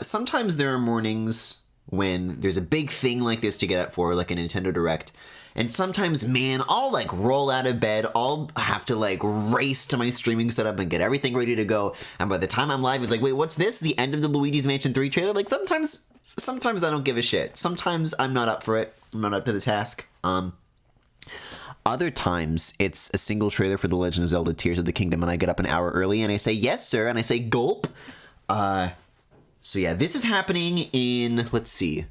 Sometimes there are mornings when there's a big thing like this to get up for, like a Nintendo Direct. And sometimes, man, I'll like roll out of bed, I'll have to like race to my streaming setup and get everything ready to go. And by the time I'm live, it's like, wait, what's this? The end of the Luigi's Mansion 3 trailer? Like sometimes I don't give a shit. Sometimes I'm not up for it. I'm not up to the task. Other times, it's a single trailer for The Legend of Zelda Tears of the Kingdom, and I get up an hour early, and I say, yes, sir, and I say, gulp. So yeah, this is happening in, let's see.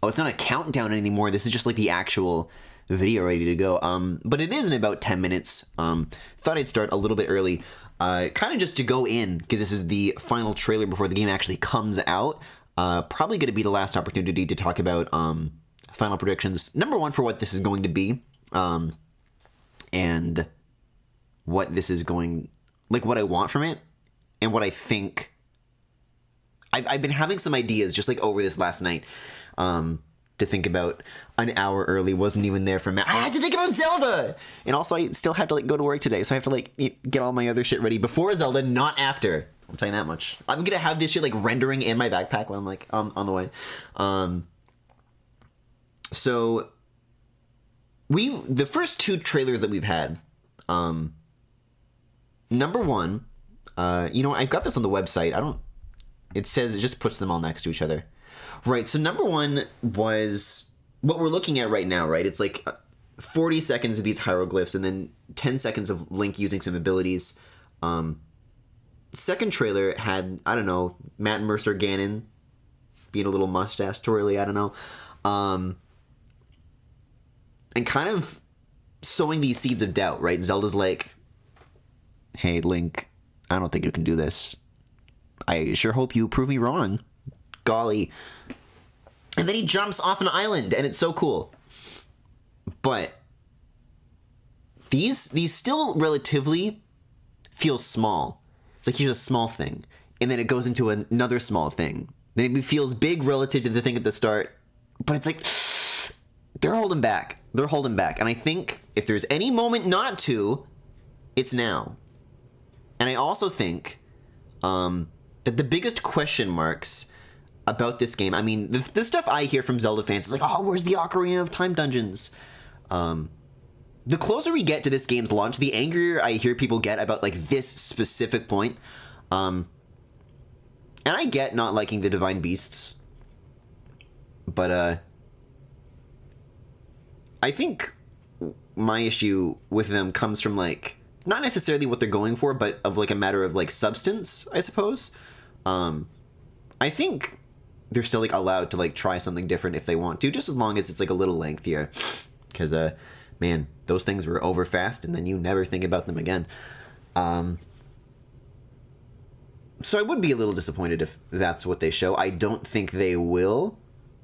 Oh, it's not a countdown anymore. This is just like the actual video ready to go. But it is in about 10 minutes. Thought I'd start a little bit early, kind of just to go in, because this is the final trailer before the game actually comes out. Probably going to be the last opportunity to talk about final predictions. Number one, for what this is going to be. And what this is going, like what I want from it, and what I think. I've been having some ideas just like over this last night to think about. An hour early wasn't even there for me. I had to think about Zelda, and also I still have to like go to work today, so I have to like get all my other shit ready before Zelda, not after. I'll tell you that much. I'm gonna have this shit like rendering in my backpack when I'm like on the way. So the first two trailers that we've had, number one, I've got this on the website. It says, it just puts them all next to each other. Right, so number one was what we're looking at right now, right? It's like 40 seconds of these hieroglyphs and then 10 seconds of Link using some abilities. Second trailer had, I don't know, Matt Mercer Ganon being a little mustache twirly, I don't know. And kind of sowing these seeds of doubt, right? Zelda's like, hey, Link, I don't think you can do this. I sure hope you prove me wrong. Golly. And then he jumps off an island, and it's so cool. But these still relatively feel small. It's like, here's a small thing, and then it goes into another small thing. Then it feels big relative to the thing at the start, but it's like, they're holding back. They're holding back. And I think if there's any moment not to, it's now. And I also think that the biggest question marks about this game, I mean, the stuff I hear from Zelda fans is like, oh, where's the Ocarina of Time dungeons? The closer we get to this game's launch, the angrier I hear people get about like this specific point. And I get not liking the Divine Beasts, but I think my issue with them comes from like not necessarily what they're going for, but of like a matter of like substance, I suppose. I think they're still like allowed to like try something different if they want to, just as long as it's like a little lengthier. Because man, those things were over fast, and then you never think about them again. So I would be a little disappointed if that's what they show. I don't think they will.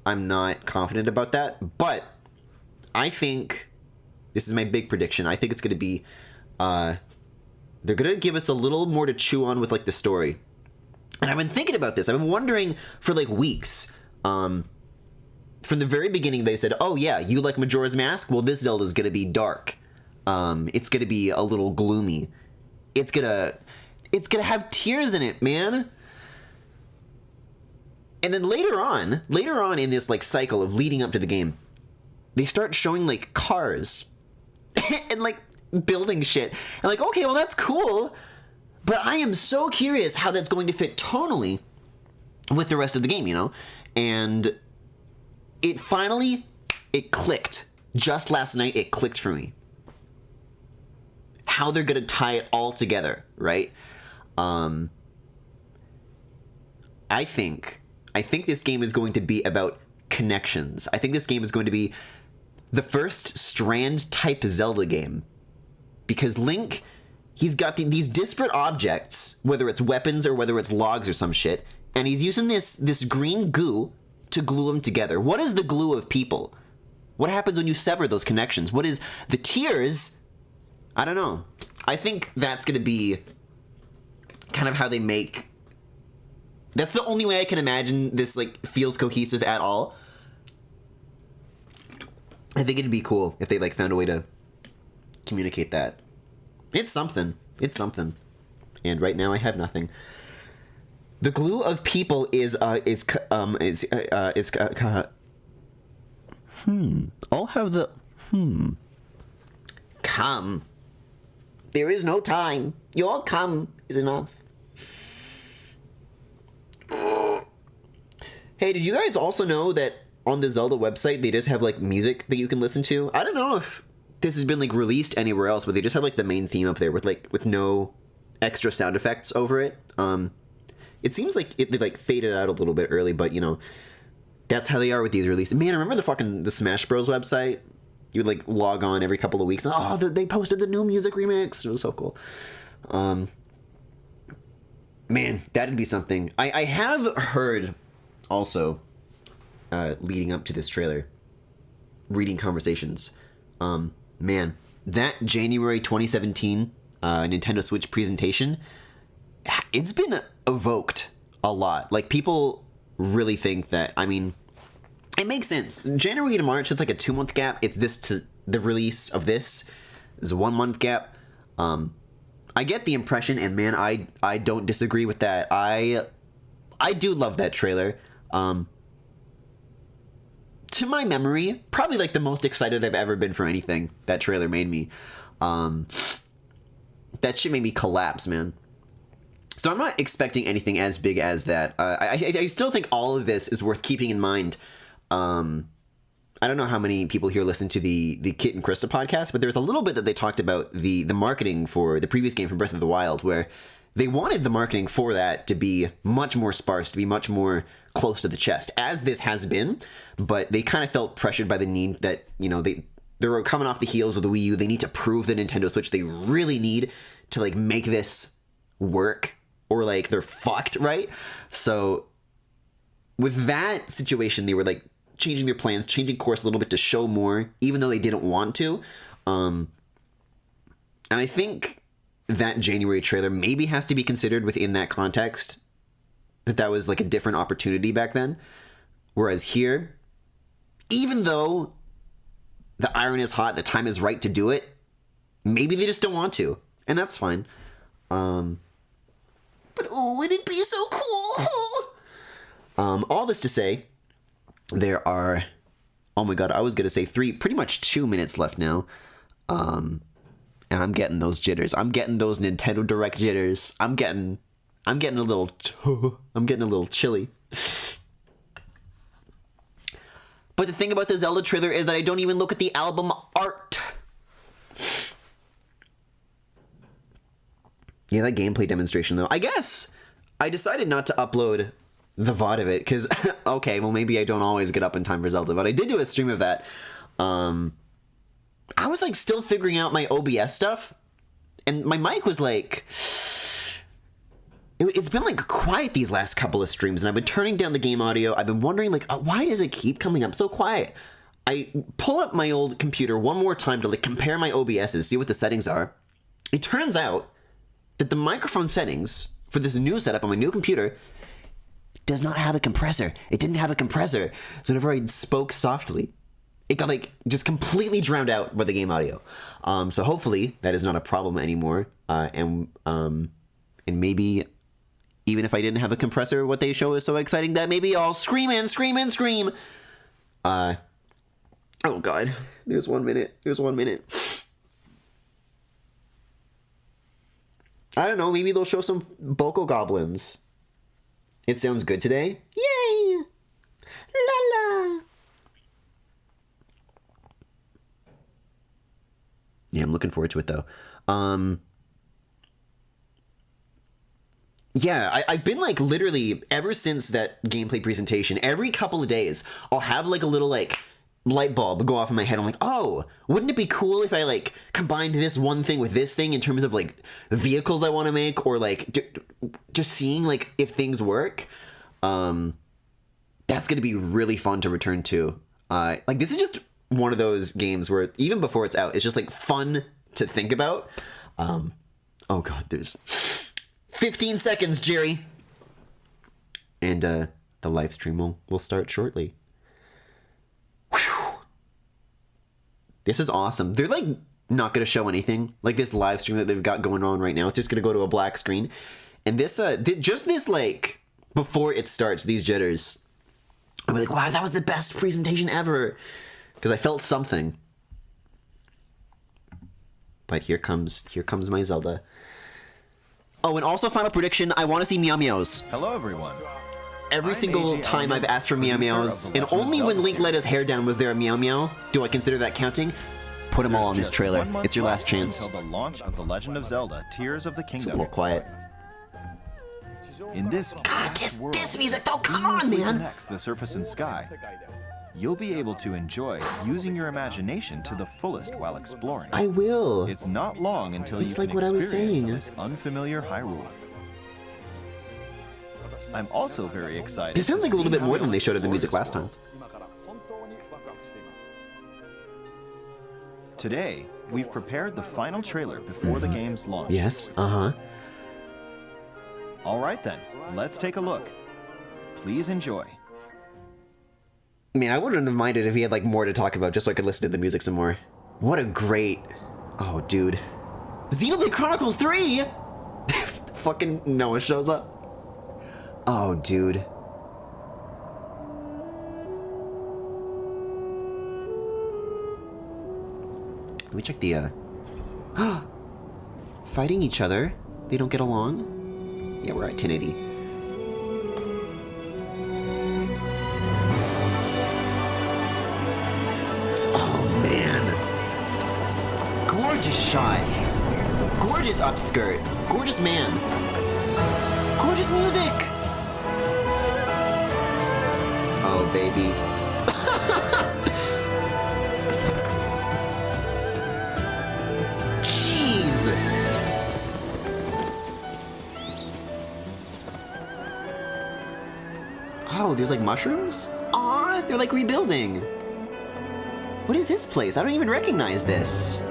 I'm not confident about that, but I think this is my big prediction. I think it's going to be they're going to give us a little more to chew on with like the story. And I've been thinking about this. I've been wondering for like weeks. From the very beginning, they said, oh yeah, you like Majora's Mask? Well, this Zelda's going to be dark. It's going to be a little gloomy. It's going to have tears in it, man. And then later on in this like cycle of leading up to the game, they start showing like cars and like building shit. And like, okay, well that's cool. But I am so curious how that's going to fit tonally with the rest of the game, you know? And it clicked. Just last night, it clicked for me. How they're going to tie it all together, right? I think this game is going to be about connections. I think this game is going to be the first Strand-type Zelda game. Because Link, he's got these disparate objects, whether it's weapons or whether it's logs or some shit, and he's using this green goo to glue them together. What is the glue of people? What happens when you sever those connections? What is the tears? I don't know. I think that's going to be kind of how they make... That's the only way I can imagine this like feels cohesive at all. I think it'd be cool if they like found a way to communicate that. It's something. It's something. And right now I have nothing. The glue of people is I'll have the come. There is no time. Your come is enough. Hey, did you guys also know that on the Zelda website they just have like music that you can listen to? I don't know if this has been like released anywhere else, but they just have like the main theme up there with no extra sound effects over it. It seems like they like faded out a little bit early, but you know, that's how they are with these releases. Man, I remember the Smash Bros website. You would like log on every couple of weeks. And, oh, they posted the new music remix. It was so cool. Man, that'd be something. I have heard also, leading up to this trailer, reading conversations. Man, that January 2017 Nintendo Switch presentation, it's been evoked a lot. Like, people really think that, I mean, it makes sense. January to March, it's like a 2-month gap. It's this to the release of this is a 1-month gap. I get the impression, and man, I don't disagree with that. I do love that trailer. To my memory, probably like the most excited I've ever been for anything that trailer made me. That shit made me collapse, man. So I'm not expecting anything as big as that. I still think all of this is worth keeping in mind. I don't know how many people here listen to the Kit and Krista podcast, but there's a little bit that they talked about the marketing for the previous game from Breath of the Wild, where they wanted the marketing for that to be much more sparse, to be much more close to the chest, as this has been, but they kind of felt pressured by the need that, you know, they were coming off the heels of the Wii U. They need to prove the Nintendo Switch. They really need to like make this work, or like they're fucked, right? So with that situation, they were like changing their plans, changing course a little bit to show more, even though they didn't want to. And I think that January trailer maybe has to be considered within that context, that was like a different opportunity back then. Whereas here, even though the iron is hot, the time is right to do it, maybe they just don't want to, and that's fine. But oh, would it be so cool? All this to say, there are, oh my god, I was gonna say pretty much 2 minutes left now. And I'm getting those jitters. I'm getting those Nintendo Direct jitters. I'm getting a little chilly. But the thing about the Zelda trailer is that I don't even look at the album art. Yeah, that gameplay demonstration though. I guess I decided not to upload the VOD of it because, okay, well maybe I don't always get up in time for Zelda, but I did do a stream of that. I was like still figuring out my OBS stuff, and my mic was like, it's been like quiet these last couple of streams, and I've been turning down the game audio. I've been wondering like, why does it keep coming up so quiet? I pull up my old computer one more time to like compare my OBSs, see what the settings are. It turns out that the microphone settings for this new setup on my new computer does not have a compressor. It didn't have a compressor. So whenever I spoke softly, it got like just completely drowned out by the game audio. So hopefully that is not a problem anymore. And maybe even if I didn't have a compressor, what they show is so exciting that maybe I'll scream and scream and scream. Oh god, there's 1 minute. I don't know, maybe they'll show some Boko Goblins. It sounds good today. Yay! La la! Yeah, I'm looking forward to it though. Yeah, I've been like literally ever since that gameplay presentation, every couple of days, I'll have like a little like light bulb go off in my head. I'm like, oh, wouldn't it be cool if I like combined this one thing with this thing in terms of like vehicles I want to make, or like just seeing like if things work. That's gonna be really fun to return to. Like this is just one of those games where even before it's out, it's just like fun to think about. Oh god, there's 15 seconds, Jerry. And the live stream will start shortly. Whew. This is awesome. They're like not gonna show anything. Like this live stream that they've got going on right now, it's just gonna go to a black screen. And this just this like before it starts, these jitters. I'm like, wow, that was the best presentation ever. Because I felt something. But here comes my Zelda. Oh, and also final prediction, I want to see Meow Meows. Hello, everyone. Every single time I've asked for Meow Meows, and only when Link let his hair down was there a Meow Meow. Do I consider that counting? Put them all on this trailer. It's your last chance. Until the launch of The Legend of Zelda: Tears of the It's a Kingdom. little quiet. In this God, world this music though, come on, seamlessly man. connects the surface and sky. You'll be able to enjoy using your imagination to the fullest while exploring. I will. It's not long until you It's can like what I was experience saying. this unfamiliar Hyrule. I'm also very excited. It sounds to like a little see bit how more you'll than they showed in the explore music this last time. world. Today, we've prepared the final trailer before the game's launch. Yes, All right then, let's take a look. Please enjoy. I mean, I wouldn't have minded if he had like more to talk about just so I could listen to the music some more. What a great... Oh, dude. Xenoblade Chronicles 3! Fucking Noah shows up. Oh, dude. Let me check the, Fighting each other. They don't get along. Yeah, we're at 1080. Gorgeous shot. Gorgeous upskirt. Gorgeous man. Gorgeous music. Oh, baby. Jeez. Oh, there's like mushrooms? Aw, they're like rebuilding. What is this place? I don't even recognize this.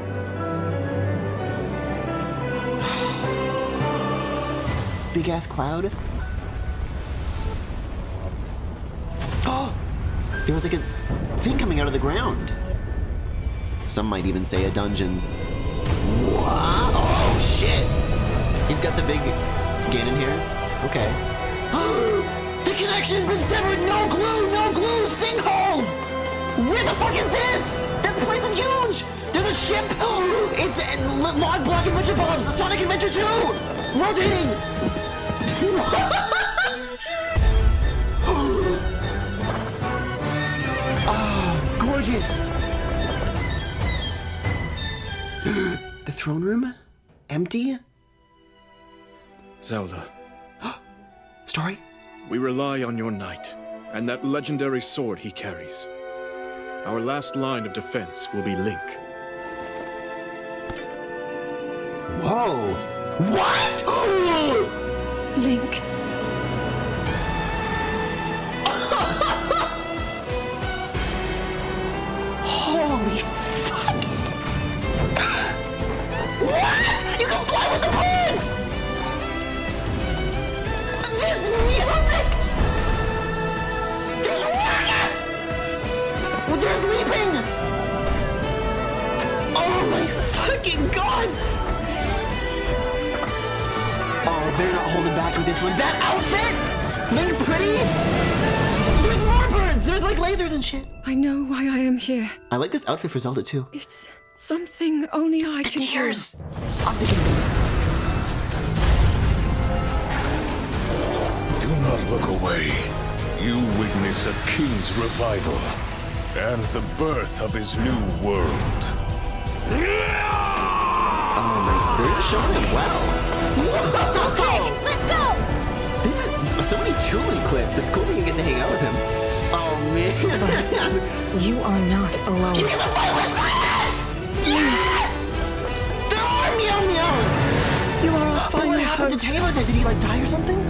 Big ass cloud. Oh! There was like a thing coming out of the ground. Some might even say a dungeon. Wow! Oh shit! He's got the big Ganon here. Okay. The connection's been severed! No glue! No glue! Sinkholes! Where the fuck is this? That place is huge! There's a ship! It's a log block adventure bombs! A Sonic Adventure 2! Rotating! Oh, gorgeous! The throne room? Empty? Zelda, Story? we rely on your knight and that legendary sword he carries. Our last line of defense will be Link. Whoa! What? Link. Holy fuck! What? You can fly with the birds! This music! There's rockets! There's leaping! Oh my fucking god! Oh, they're not holding back with this one. That outfit? Link pretty? There's more birds! There's like lasers and shit. I know why I am here. I like this outfit for Zelda too. It's something only I can do. Tears! Of the kingdom. Do not look away. You witness a king's revival and the birth of his new world. Oh my, they're showing him well. Okay, let's go! This is so many tooling clips. It's cool that you get to hang out with him. Oh man. You are not alone. You get to fight with Simon! Yes! There are Meow Meows! You are our But what final happened to hope. Taylor then? Did he like die or something?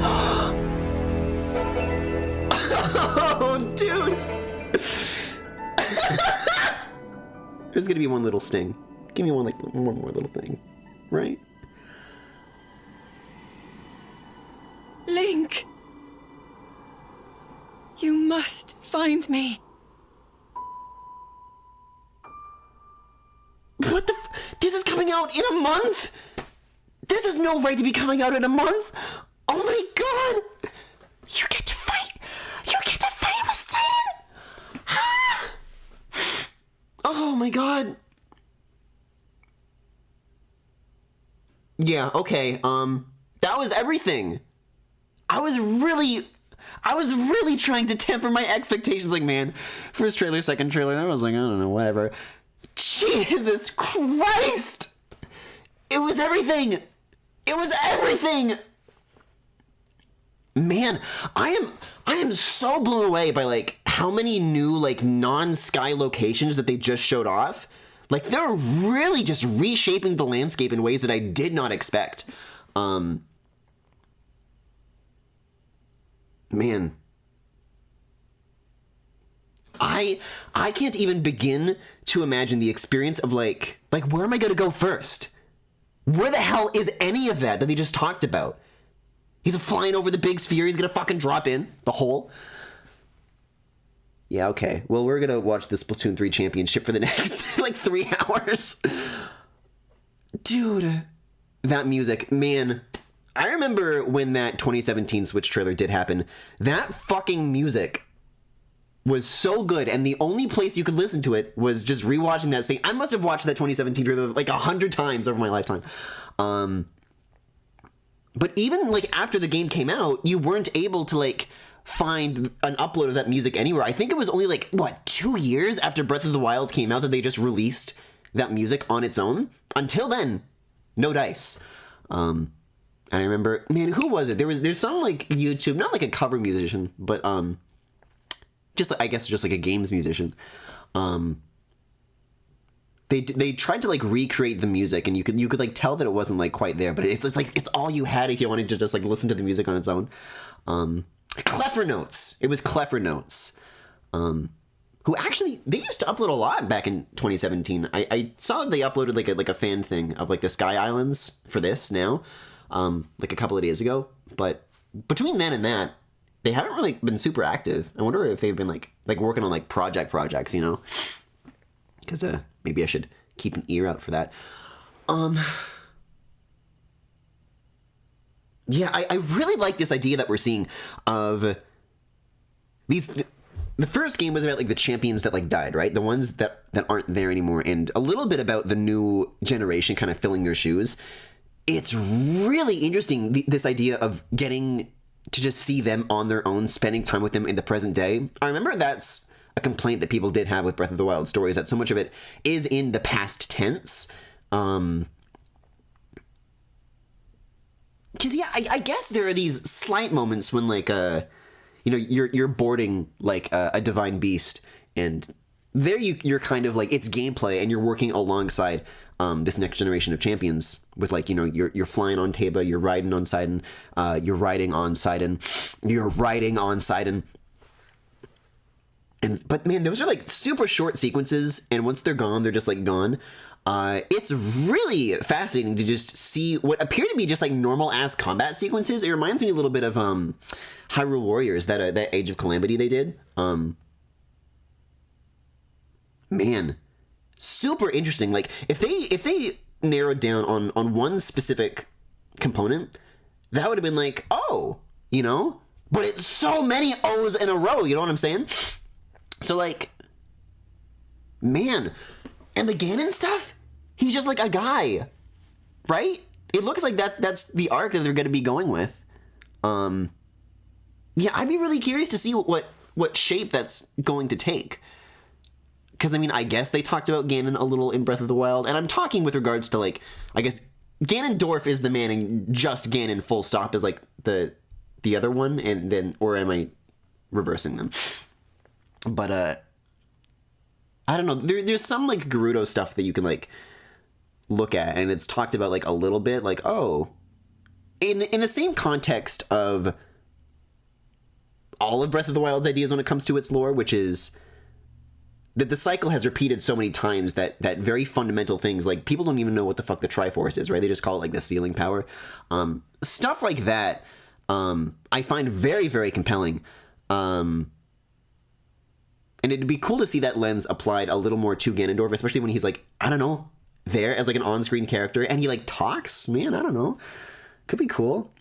Oh, dude! There's gonna be one little sting. Give me one more little thing, right? Link. You must find me. What the this is coming out in a month? This has no right to be coming out in a month! Oh my god! You get to fight! You get to fight with Satan! Ah! Oh my god. Yeah, okay, that was everything. I was really trying to temper my expectations, like, man, first trailer, second trailer, I was like, I don't know, whatever. Jesus Christ! It was everything! It was everything! Man, I am so blown away by, like, how many new, like, non-sky locations that they just showed off. Like, they're really just reshaping the landscape in ways that I did not expect. Man. I can't even begin to imagine the experience of, like, where am I gonna go first? Where the hell is any of that they just talked about? He's flying over the big sphere, he's gonna fucking drop in the hole. Yeah, okay. Well, we're gonna watch the Splatoon 3 championship for the next, like, 3 hours. Dude, that music, man. I remember when that 2017 Switch trailer did happen. That fucking music was so good, and the only place you could listen to it was just rewatching that scene. I must have watched that 2017 trailer like 100 times over my lifetime. But even, like, after the game came out, you weren't able to, like, find an upload of that music anywhere. I think it was only, like, what, 2 years after Breath of the Wild came out that they just released that music on its own? Until then, no dice. And I remember, man, who was it? There's some, like, YouTube, not like a cover musician, but just, I guess, just like a games musician. They tried to, like, recreate the music, and you could like tell that it wasn't, like, quite there, but it's like it's all you had if you wanted to just, like, listen to the music on its own. Cleffer Notes. It was Cleffer Notes. Who actually, they used to upload a lot back in 2017. I saw they uploaded like a fan thing of, like, the Sky Islands for this now, like a couple of days ago. But between then and that, they haven't really been super active. I wonder if they've been like working on, like, projects, you know? Because maybe I should keep an ear out for that. Yeah, I really like this idea that we're seeing of these. The first game was about, like, the champions that, like, died, right? The ones that aren't there anymore, and a little bit about the new generation kind of filling their shoes. It's really interesting, this idea of getting to just see them on their own, spending time with them in the present day. I remember that's a complaint that people did have with Breath of the Wild stories, that so much of it is in the past tense. Because, yeah, I guess there are these slight moments when, like, you know, you're boarding, like, a divine beast, and there you're kind of, like, it's gameplay, and you're working alongside this next generation of champions with, like, you know, you're flying on Teba, you're riding on Sidon, you're riding on Sidon, you're riding on Sidon. But, man, those are, like, super short sequences, and once they're gone, they're just, like, gone. It's really fascinating to just see what appear to be just, like, normal-ass combat sequences. It reminds me a little bit of Hyrule Warriors, that Age of Calamity they did. Man, super interesting. Like, if they narrowed down on one specific component, that would have been like, oh, you know? But it's so many O's in a row, you know what I'm saying? So, like, man, and the Ganon stuff, he's just, like, a guy, right? It looks like that's the arc that they're going to be going with. Yeah, I'd be really curious to see what shape that's going to take. Because, I mean, I guess they talked about Ganon a little in Breath of the Wild, and I'm talking with regards to, like, I guess Ganondorf is the man, and just Ganon full stop is, like, the other one, and then, or am I reversing them? But, I don't know, there's some, like, Gerudo stuff that you can, like, look at, and it's talked about, like, a little bit, like, oh, in the same context of all of Breath of the Wild's ideas when it comes to its lore, which is that the cycle has repeated so many times that very fundamental things, like, people don't even know what the fuck the Triforce is, right? They just call it, like, the sealing power. Stuff like that, I find very, very compelling. And it'd be cool to see that lens applied a little more to Ganondorf, especially when he's, like, I don't know, there as, like, an on-screen character, and he, like, talks. Man, I don't know. Could be cool.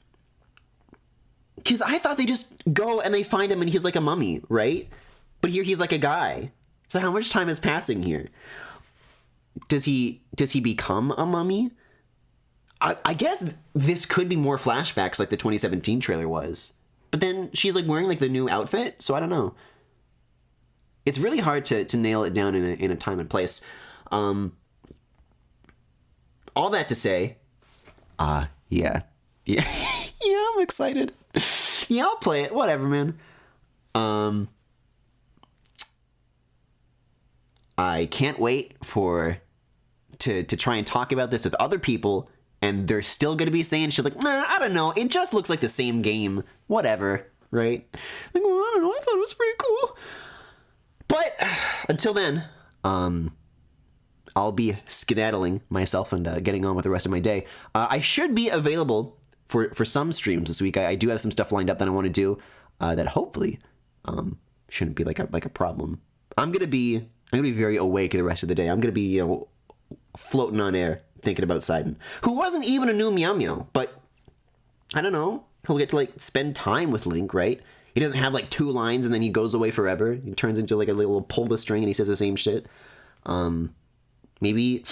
Because I thought they just go and they find him and he's like a mummy, right? But here he's like a guy. So how much time is passing here? Does he become a mummy? I guess this could be more flashbacks like the 2017 trailer was. But then she's like wearing like the new outfit, so I don't know. It's really hard to nail it down in a time and place. All that to say, yeah, yeah, I'm excited. Yeah, I'll play it. Whatever, man. I can't wait to try and talk about this with other people, and they're still gonna be saying shit like, nah, I don't know, it just looks like the same game. Whatever, right? Like, well, I don't know, I thought it was pretty cool. But until then, I'll be skedaddling myself and getting on with the rest of my day. I should be available for some streams this week. I do have some stuff lined up that I want to do that hopefully shouldn't be like a problem. I'm gonna be very awake the rest of the day. I'm gonna be floating on air thinking about Sidon, who wasn't even a new Meow Meow, but I don't know. He'll get to like spend time with Link, right? He doesn't have like 2 lines and then he goes away forever. He turns into like a little pull the string and he says the same shit. Maybe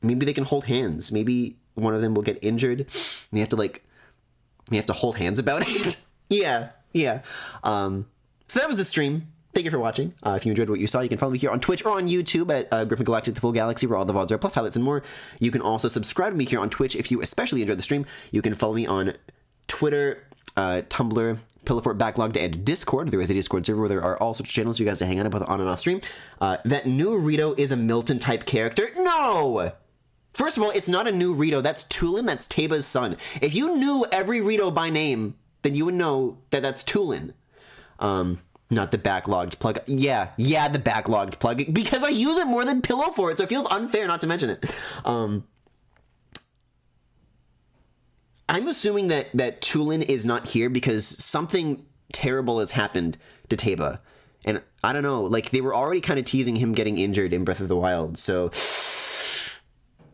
they can hold hands. Maybe one of them will get injured and you have to hold hands about it. yeah. So that was the stream. Thank you for watching. If you enjoyed what you saw, you can follow me here on Twitch or on YouTube at Griffin Galactic, The Full Galaxy, where all the VODs are, plus highlights and more. You can also subscribe to me here on Twitch if you especially enjoyed the stream. You can follow me on Twitter, Tumblr, Pillowfort Backlogged, and Discord. There is a Discord server where there are all sorts of channels for you guys to hang out with on and off stream. That new Rito is a Milton-type character. No! First of all, it's not a new Rito. That's Tulin. That's Teba's son. If you knew every Rito by name, then you would know that that's Tulin. Not the backlogged plug. Yeah, the backlogged plug. Because I use it more than Pillowfort, so it feels unfair not to mention it. I'm assuming that Tulin is not here because something terrible has happened to Teba. And I don't know, like, they were already kind of teasing him getting injured in Breath of the Wild, so...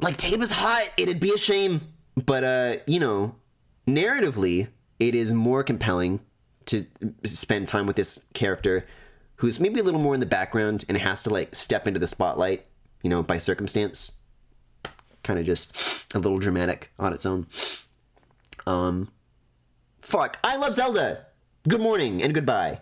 Like, Teba's hot, it'd be a shame. But, narratively, it is more compelling to spend time with this character who's maybe a little more in the background and has to, like, step into the spotlight, by circumstance. Kind of just a little dramatic on its own. Fuck, I love Zelda! Good morning and goodbye.